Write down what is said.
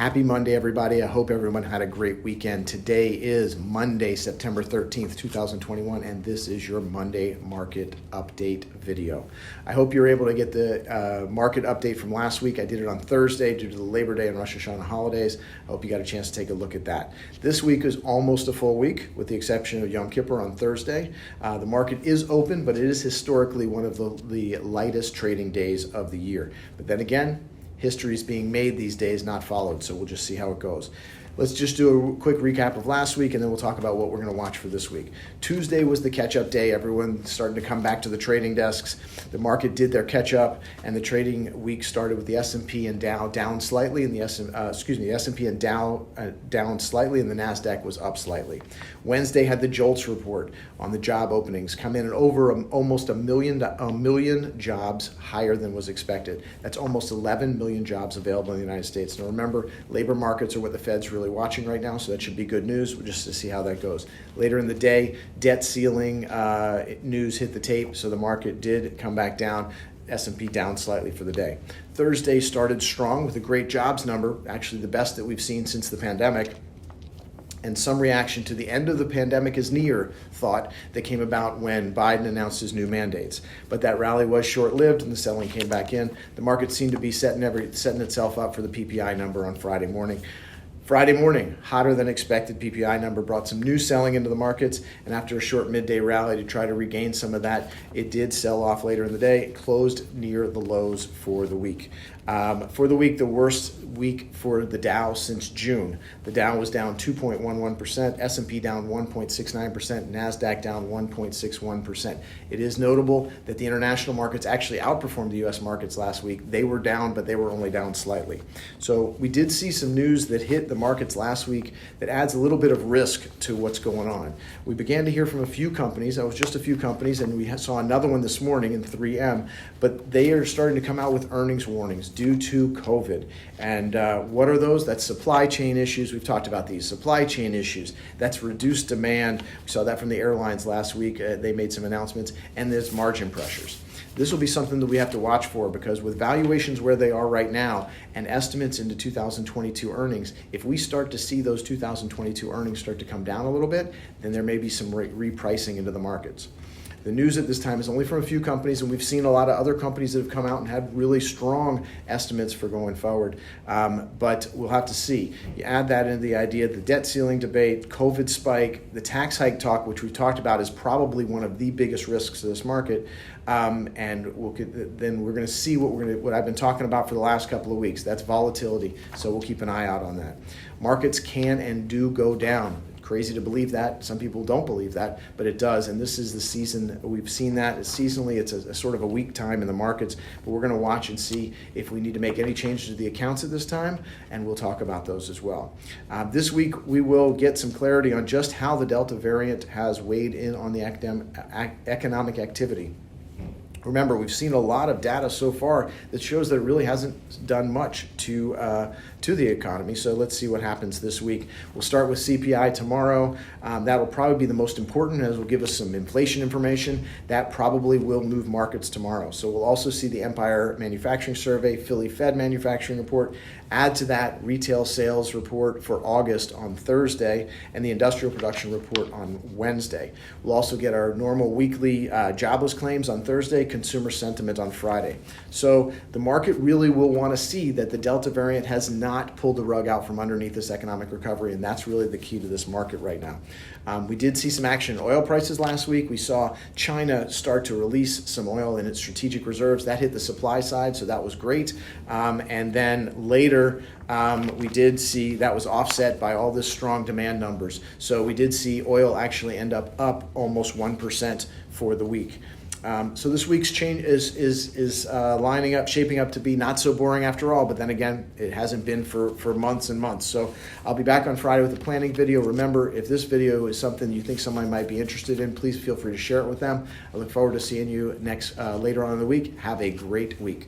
Happy Monday, everybody. I hope everyone had a great weekend. Today is Monday, September 13th, 2021, and this is your Monday market update video. I hope you're able to get the market update from last week. I did it on Thursday due to the Labor Day and Rosh Hashanah holidays. I hope you got a chance to take a look at that. This week is almost a full week, with the exception of Yom Kippur on Thursday. The market is open, but it is historically one of the lightest trading days of the year. But then again, history is being made these days, not followed, so we'll just see how it goes. Let's just do a quick recap of last week, and then we'll talk about what we're going to watch for this week. Tuesday was the catch-up day. Everyone started to come back to the trading desks. The market did their catch-up, and the trading week started with the S&P and Dow down slightly, and the S&P and Dow down slightly, and the Nasdaq was up slightly. Wednesday had the JOLTS report on the job openings, come in at over almost a million jobs higher than was expected. That's almost 11 million jobs available in the United States. Now remember, labor markets are what the Fed's really watching right now, so that should be good news, just to see how that goes. Later in the day, debt ceiling news hit the tape, so the market did come back down. S&P down slightly for the day. Thursday started strong with a great jobs number, actually the best that we've seen since the pandemic. And some reaction to the end of the pandemic is near thought that came about when Biden announced his new mandates. But that rally was short-lived and the selling came back in. The market seemed to be setting itself up for the PPI number on Friday morning. Friday morning, hotter than expected PPI number brought some new selling into the markets, and after a short midday rally to try to regain some of that, it did sell off later in the day. It closed near the lows for the week. The worst week for the Dow since June. The Dow was down 2.11%, S&P down 1.69%, NASDAQ down 1.61%. It is notable that the international markets actually outperformed the U.S. markets last week. They were down, but they were only down slightly. So we did see some news that hit the markets last week that adds a little bit of risk to what's going on. We began to hear from a few companies. That was just a few companies, and we saw another one this morning in 3M, but they are starting to come out with earnings warnings due to COVID. And what are those? That's supply chain issues. We've talked about these supply chain issues. That's reduced demand. We saw that from the airlines last week. They made some announcements, and there's margin pressures. This will be something that we have to watch for, because with valuations where they are right now and estimates into 2022 earnings, if we start to see those 2022 earnings start to come down a little bit, then there may be some repricing into the markets. The news at this time is only from a few companies, and we've seen a lot of other companies that have come out and had really strong estimates for going forward, but we'll have to see. You add that into the idea, the debt ceiling debate, COVID spike, the tax hike talk, which we've talked about is probably one of the biggest risks to this market, and then we're going to see what I've been talking about for the last couple of weeks. That's volatility, so we'll keep an eye out on that. Markets can and do go down. Crazy to believe that. Some people don't believe that, but it does. And this is the season. We've seen that. Seasonally, it's a sort of a weak time in the markets, but we're going to watch and see if we need to make any changes to the accounts at this time, and we'll talk about those as well. This week, we will get some clarity on just how the Delta variant has weighed in on the economic activity. Remember, we've seen a lot of data so far that shows that it really hasn't done much to the economy. So let's see what happens this week. We'll start with CPI tomorrow. That will probably be the most important, as will give us some inflation information. That probably will move markets tomorrow. So we'll also see the Empire Manufacturing Survey, Philly Fed Manufacturing Report. Add to that retail sales report for August on Thursday and the industrial production report on Wednesday. We'll also get our normal weekly jobless claims on Thursday, consumer sentiment on Friday. So the market really will want to see that the Delta variant has not pulled the rug out from underneath this economic recovery, and that's really the key to this market right now. We did see some action in oil prices last week. We saw China start to release some oil in its strategic reserves. That hit the supply side, so that was great. And then later, we did see that was offset by all this strong demand numbers. So we did see oil actually end up almost 1% for the week. So this week's change is lining up, shaping up to be not so boring after all, but then again, it hasn't been for months and months. So I'll be back on Friday with a planning video. Remember, if this video is something you think someone might be interested in, please feel free to share it with them. I look forward to seeing you later on in the week. Have a great week.